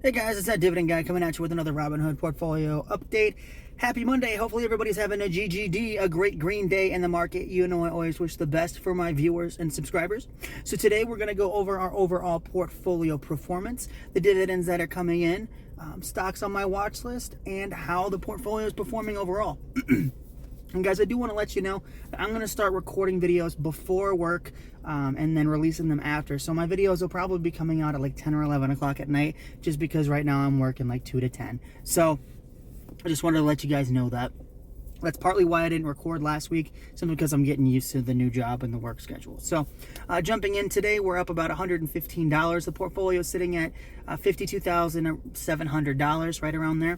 Hey guys, it's that Dividend guy coming at you with another Robinhood portfolio update. Happy Monday. Hopefully everybody's having a GGD, a great green day in the market. You know I always wish the best for my viewers and subscribers. So today we're going to go over our overall portfolio performance, the dividends that are coming in, stocks on my watch list, and how the portfolio is performing overall. And guys, I do want to let you know that I'm going to start recording videos before work and then releasing them after. So my videos will probably be coming out at like 10 or 11 o'clock at night, just because right now I'm working like 2 to 10. So I just wanted to let you guys know that. That's partly why I didn't record last week, simply because I'm getting used to the new job and the work schedule. So jumping in today, we're up about $115. The portfolio is sitting at $52,700, right around there.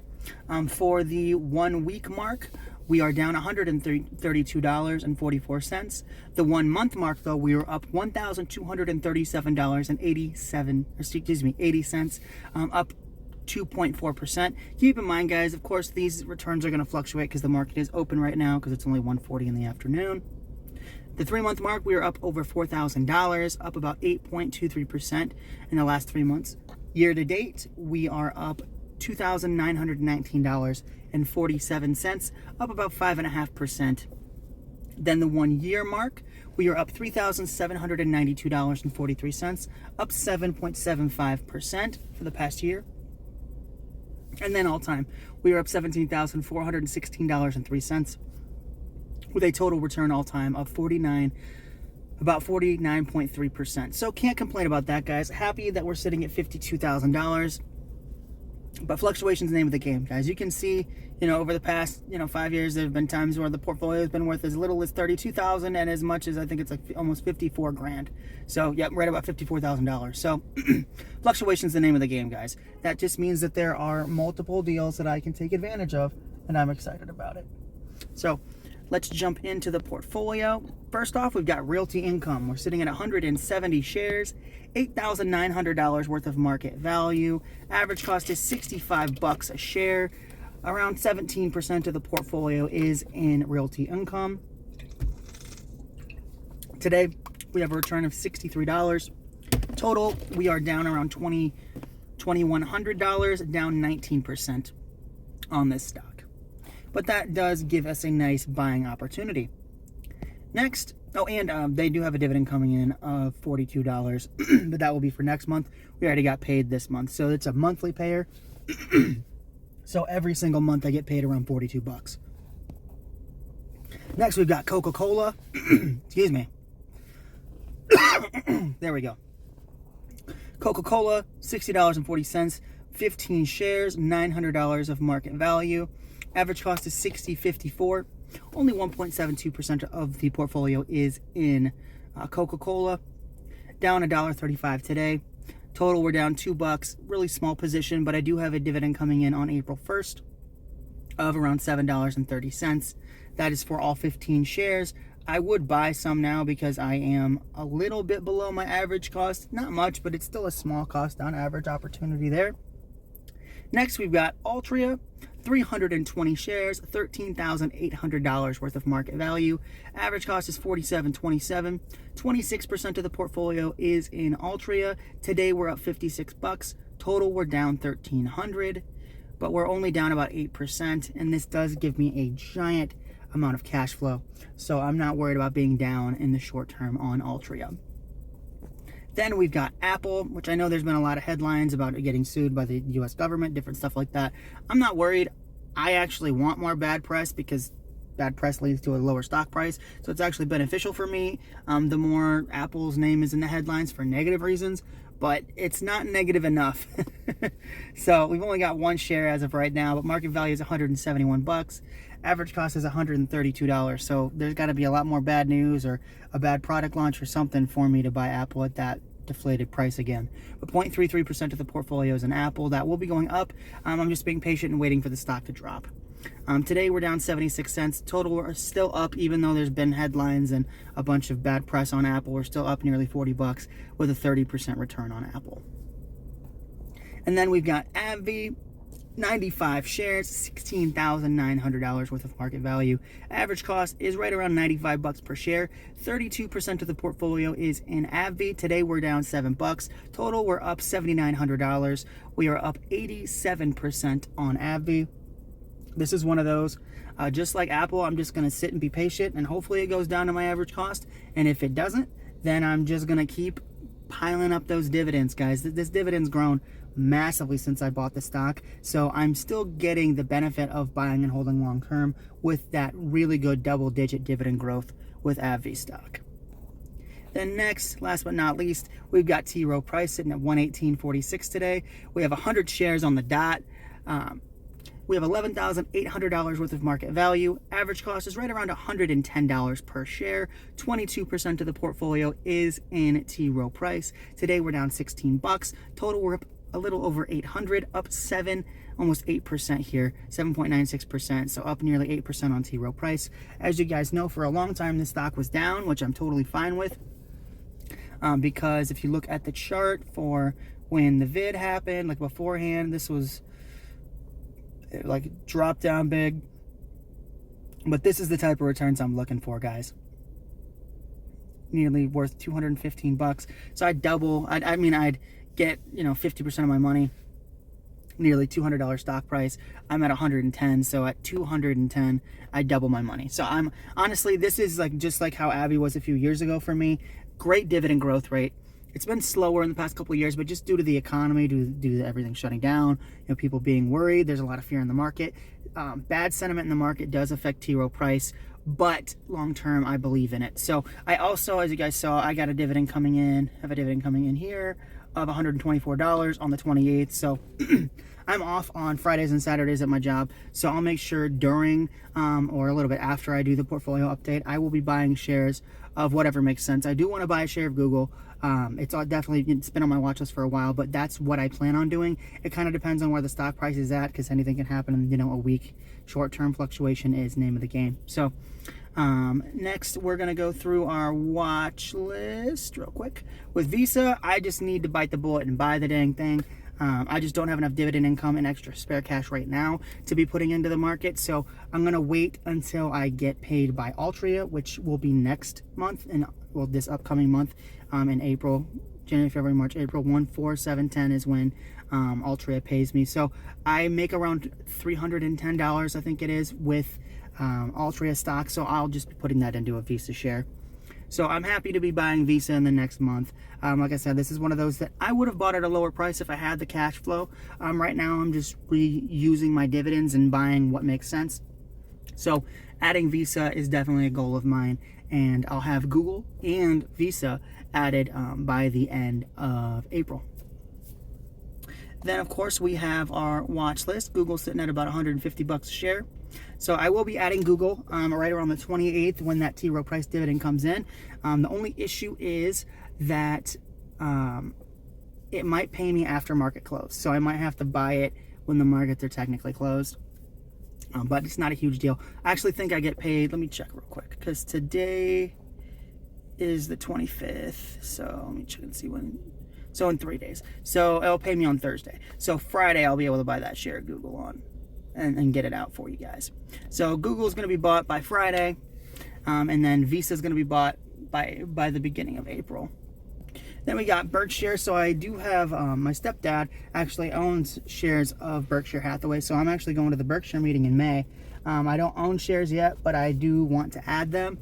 For the 1 week mark, we are down $132.44. The 1 month mark, though, we are up $1,237.80 up 2.4%. Keep in mind, guys, of course, these returns are going to fluctuate because the market is open right now because it's only 1:40 in the afternoon. The 3 month mark, we are up over $4,000, up about 8.23% in the last 3 months. Year to date, we are up $2,919.47, up about 5.5%. Then the 1 year mark, we are up $3,792.43, up 7.75% for the past year. And then all time, we are up $17,416.03, with a total return all time of about 49.3%. So can't complain about that, guys. Happy that we're sitting at $52,000. But fluctuation's the name of the game, guys. You can see, over the past, 5 years, there have been times where the portfolio has been worth as little as $32,000 and as much as, I think it's like almost 54 grand. So, yeah, right about $54,000. So, fluctuation's the name of the game, guys. That just means that there are multiple deals that I can take advantage of, and I'm excited about it. So, let's jump into the portfolio. First off, we've got Realty Income. We're sitting at 170 shares, $8,900 worth of market value. Average cost is $65 a share. Around 17% of the portfolio is in Realty Income. Today, we have a return of $63. Total, we are down around $2,100, down 19% on this stock. But that does give us a nice buying opportunity. Next, they do have a dividend coming in of $42, but that will be for next month. We already got paid this month, so it's a monthly payer. So every single month I get paid around $42. Next, we've got Coca-Cola. Excuse me. There we go. Coca-Cola, $60.40, 15 shares, $900 of market value. Average cost is $60.54. Only 1.72% of the portfolio is in Coca-Cola. Down $1.35 today. Total, we're down $2. Really small position, but I do have a dividend coming in on April 1st of around $7.30. That is for all 15 shares. I would buy some now because I am a little bit below my average cost. Not much, but it's still a small cost on average opportunity there. Next, we've got Altria, 320 shares, $13,800 worth of market value. Average cost is $47.27. 26% of the portfolio is in Altria. Today, we're up $56. Total, we're down $1,300, but we're only down about 8%, and this does give me a giant amount of cash flow, so I'm not worried about being down in the short term on Altria. Then we've got Apple, which I know there's been a lot of headlines about it getting sued by the U.S. government, different stuff like that. I'm not worried. I actually want more bad press because bad press leads to a lower stock price. So it's actually beneficial for me. The more Apple's name is in the headlines for negative reasons, but it's not negative enough. So we've only got 1 share as of right now, but market value is $171. Average cost is $132. So there's got to be a lot more bad news or a bad product launch or something for me to buy Apple at that deflated price again. But 0.33% of the portfolio is in Apple. That will be going up. I'm just being patient and waiting for the stock to drop. Today we're down 76 cents. Total, we're still up, even though there's been headlines and a bunch of bad press on Apple. We're still up nearly $40 with a 30% return on Apple. And then we've got AbbVie. 95 shares, $16,900 worth of market value. Average cost is right around 95 bucks per share. 32% of the portfolio is in AbbVie. Today we're down $7. Total, we're up $7,900. We are up 87% on AbbVie. This is one of those, just like Apple, I'm just going to sit and be patient, and hopefully it goes down to my average cost. And if it doesn't, then I'm just going to keep piling up those dividends, guys. This dividend's grown massively since I bought the stock, so I'm still getting the benefit of buying and holding long term with that really good double-digit dividend growth with AbbVie stock. Then next, last but not least, we've got T. Rowe Price sitting at 118.46 today. We have 100 shares on the dot. We have $11,800 worth of market value. Average cost is right around $110 per share. 22% of the portfolio is in T. Rowe Price. Today we're down $16. Total, we're up a little over 800, up almost 8% here, 7.96%, so up nearly 8% on T. Rowe Price. As you guys know, for a long time this stock was down, which I'm totally fine with, because if you look at the chart for when the vid happened, like beforehand, this was like drop down big, but this is the type of returns I'm looking for, guys. Nearly worth $215. So I'd double. I'd get 50% of my money. Nearly $200 stock price. I'm at 110, so at 210, I double my money. So I'm honestly, this is like just like how AbbVie was a few years ago for me. Great dividend growth rate. It's been slower in the past couple of years, but just due to the economy, due to everything shutting down, people being worried, there's a lot of fear in the market. Bad sentiment in the market does affect T. Rowe Price, but long term, I believe in it. So I also, as you guys saw, I got a dividend coming in. Have a dividend coming in here of $124 on the 28th. So I'm off on Fridays and Saturdays at my job, so I'll make sure during or a little bit after I do the portfolio update, I will be buying shares of whatever makes sense. I do want to buy a share of Google. It's been on my watch list for a while, but that's what I plan on doing. It kind of depends on where the stock price is at, because anything can happen in a week. Short-term fluctuation is name of the game. So next we're going to go through our watch list real quick. With Visa, I just need to bite the bullet and buy the dang thing. I just don't have enough dividend income and extra spare cash right now to be putting into the market, so I'm going to wait until I get paid by Altria, which will be next month, this upcoming month, in April. January, February, March, April. 1, 4, 7, 10 is when Altria pays me. So I make around $310, I think it is, with Altria stock, so I'll just be putting that into a Visa share. So I'm happy to be buying Visa in the next month. Like I said, this is one of those that I would have bought at a lower price if I had the cash flow. Right now, I'm just reusing my dividends and buying what makes sense. So adding Visa is definitely a goal of mine, and I'll have Google and Visa added by the end of April. Then, of course, we have our watch list. Google's sitting at about $150 a share. So I will be adding Google right around the 28th when that T. Rowe Price dividend comes in. The only issue is that it might pay me after market close. So I might have to buy it when the markets are technically closed. But it's not a huge deal. I actually think I get paid. Let me check real quick, because today is the 25th. So let me check and see when. So in 3 days. So it'll pay me on Thursday. So Friday I'll be able to buy that share of Google on and get it out for you guys. So Google is going to be bought by Friday, and then Visa is going to be bought by the beginning of April. Then we got Berkshire. So I do have my stepdad actually owns shares of Berkshire Hathaway. So I'm actually going to the Berkshire meeting in May. I don't own shares yet, but I do want to add them.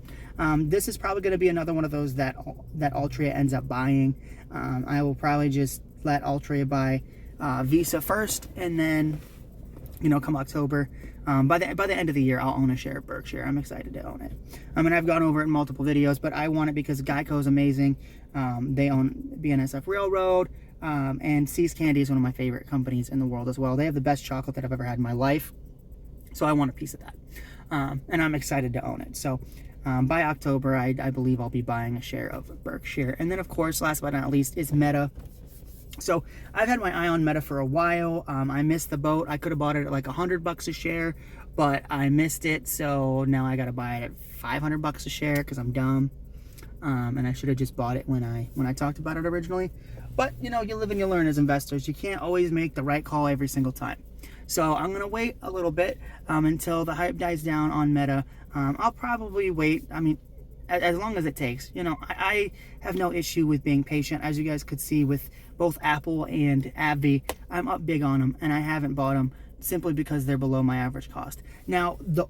This is probably going to be another one of those that Altria ends up buying. I will probably just let Altria buy Visa first, and then come October, by the end of the year, I'll own a share of Berkshire. I'm excited to own it. I've gone over it in multiple videos, but I want it because Geico is amazing. They own BNSF Railroad, and See's Candy is one of my favorite companies in the world as well. They have the best chocolate that I've ever had in my life, so I want a piece of that, and I'm excited to own it. So by October, I believe I'll be buying a share of Berkshire. And then, of course, last but not least, is Meta. So I've had my eye on Meta for a while. I missed the boat. I could have bought it at like $100 a share, but I missed it. So now I got to buy it at $500 a share because I'm dumb. And I should have just bought it when I talked about it originally. But you live and you learn as investors. You can't always make the right call every single time. So I'm gonna wait a little bit until the hype dies down on Meta. I'll probably wait. I mean, as long as it takes. You know, I have no issue with being patient. As you guys could see with both Apple and AbbVie, I'm up big on them, and I haven't bought them simply because they're below my average cost. Now, the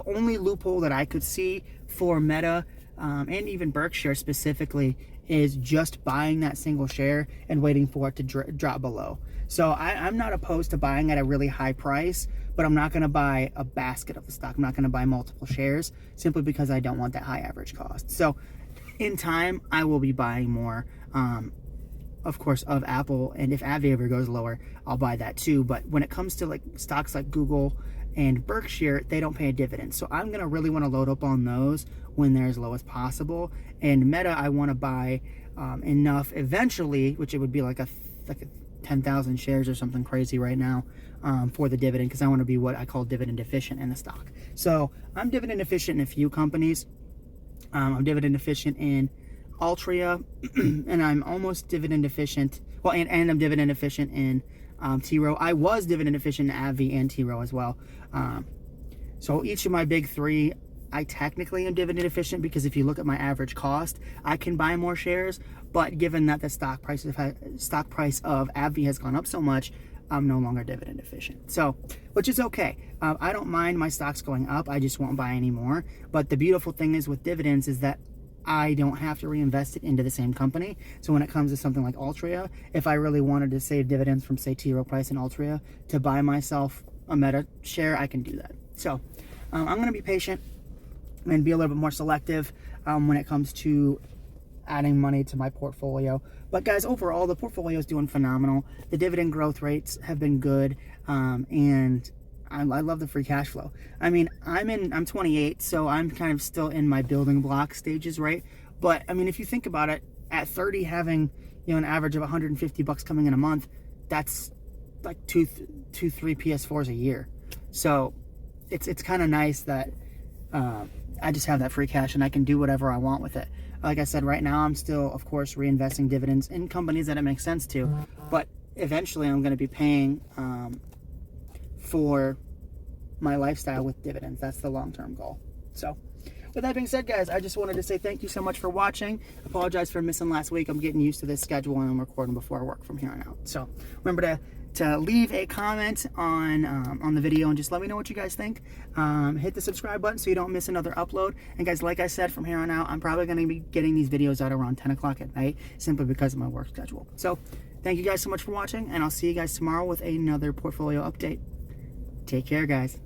only loophole that I could see for Meta and even Berkshire specifically is just buying that single share and waiting for it to drop below. So I'm not opposed to buying at a really high price, but I'm not going to buy a basket of the stock. I'm not going to buy multiple shares simply because I don't want that high average cost. So in time, I will be buying more, of course, of Apple. And if AbbVie ever goes lower, I'll buy that too. But when it comes to like stocks like Google and Berkshire, they don't pay a dividend. So I'm going to really want to load up on those when they're as low as possible. And Meta, I want to buy enough eventually, which it would be like a 10,000 shares or something crazy right now for the dividend, because I want to be what I call dividend efficient in the stock. So I'm dividend efficient in a few companies. I'm dividend efficient in Altria, and I'm almost dividend efficient. Well, and I'm dividend efficient in T-Rowe. I was dividend efficient in AbbVie and T-Rowe as well. So each of my big three, I technically am dividend efficient because if you look at my average cost, I can buy more shares. But given that the stock price of AbbVie has gone up so much, I'm no longer dividend efficient. So, which is okay. I don't mind my stocks going up. I just won't buy any more. But the beautiful thing is with dividends is that I don't have to reinvest it into the same company. So when it comes to something like Altria, if I really wanted to save dividends from, say, T. Rowe Price and Altria to buy myself a Meta share, I can do that. So I'm going to be patient and be a little bit more selective when it comes to adding money to my portfolio. But guys, overall, the portfolio is doing phenomenal. The dividend growth rates have been good, and I love the free cash flow. I mean, I'm 28, so I'm kind of still in my building block stages, right? But I mean, if you think about it, at 30, having an average of 150 bucks coming in a month, that's like two, 3 PS4s a year. So it's kind of nice that I just have that free cash and I can do whatever I want with it. Like I said, right now I'm still, of course, reinvesting dividends in companies that it makes sense to, but eventually I'm going to be paying for my lifestyle with dividends. That's the long-term goal. So with that being said, guys, I just wanted to say thank you so much for watching. Apologize for missing last week. I'm getting used to this schedule and I'm recording before work from here on out. So remember to leave a comment on the video and just let me know what you guys think. Hit the subscribe button so you don't miss another upload. And guys, like I said, from here on out, I'm probably going to be getting these videos out around 10 o'clock at night simply because of my work schedule. So thank you guys so much for watching, and I'll see you guys tomorrow with another portfolio update. Take care, guys.